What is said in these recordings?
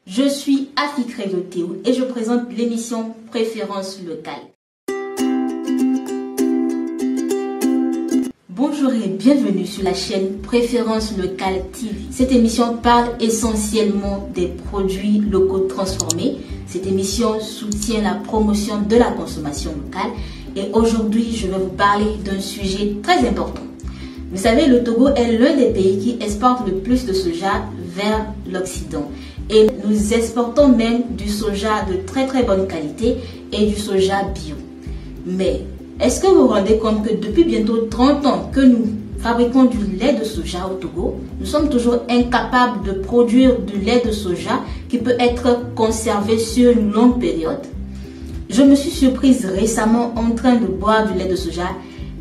Je suis Afikre de Théo et je présente l'émission Préférence locale. Bonjour et bienvenue sur la chaîne Préférence locale TV. Cette émission parle essentiellement des produits locaux transformés. Cette émission soutient la promotion de la consommation locale et aujourd'hui je vais vous parler d'un sujet très important. Vous savez, le Togo est l'un des pays qui exporte le plus de soja vers l'Occident. Et nous exportons même du soja de très bonne qualité et du soja bio. Mais est-ce que vous vous rendez compte que depuis bientôt 30 ans que nous fabriquons du lait de soja au Togo, nous sommes toujours incapables de produire du lait de soja qui peut être conservé sur une longue période? Je me suis surprise récemment en train de boire du lait de soja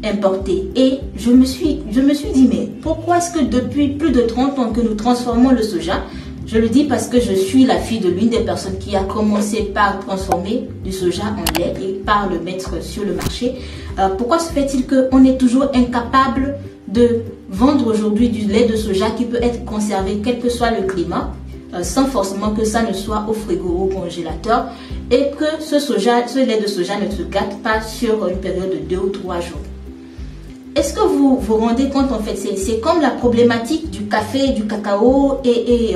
importé et je me suis dit, mais pourquoi est-ce que depuis plus de 30 ans que nous transformons le soja? Je le dis parce que je suis la fille de l'une des personnes qui a commencé par transformer du soja en lait et par le mettre sur le marché. Pourquoi se fait-il qu'on est toujours incapable de vendre aujourd'hui du lait de soja qui peut être conservé quel que soit le climat, sans forcément que ça ne soit au frigo ou au congélateur, et que ce lait de soja ne se gâte pas sur une période de 2 ou 3 jours? Est-ce que vous vous rendez compte, en fait, c'est comme la problématique du café, du cacao et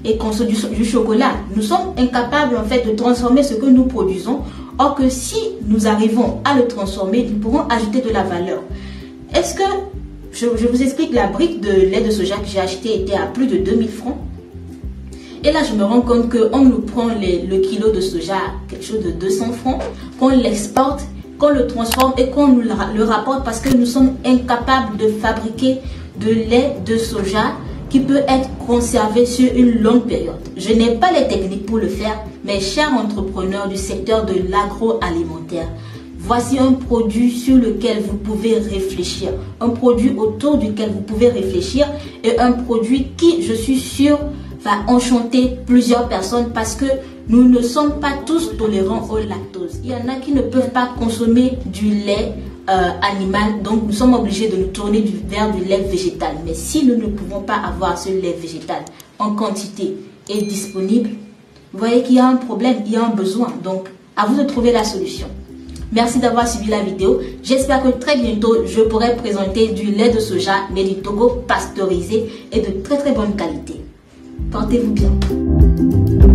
du chocolat. Nous sommes incapables, en fait, de transformer ce que nous produisons. Or que si nous arrivons à le transformer, nous pourrons ajouter de la valeur. Est-ce que, je vous explique, la brique de lait de soja que j'ai acheté était à plus de 2000 francs. Et là, je me rends compte qu'on nous prend le kilo de soja à quelque chose de 200 francs, qu'on l'exporte, qu'on le transforme et qu'on nous le rapporte parce que nous sommes incapables de fabriquer de lait de soja qui peut être conservé sur une longue période. Je n'ai pas les techniques pour le faire, mais chers entrepreneurs du secteur de l'agroalimentaire, voici un produit sur lequel vous pouvez réfléchir, un produit autour duquel vous pouvez réfléchir et un produit qui, je suis sûre, va enchanter plusieurs personnes parce que nous ne sommes pas tous tolérants au lactose. Il y en a qui ne peuvent pas consommer du lait animal, donc nous sommes obligés de nous tourner vers du lait végétal. Mais si nous ne pouvons pas avoir ce lait végétal en quantité et disponible, vous voyez qu'il y a un problème, il y a un besoin. Donc, à vous de trouver la solution. Merci d'avoir suivi la vidéo. J'espère que très bientôt, je pourrai présenter du lait de soja, mais du Togo pasteurisé et de très bonne qualité. Portez-vous bien.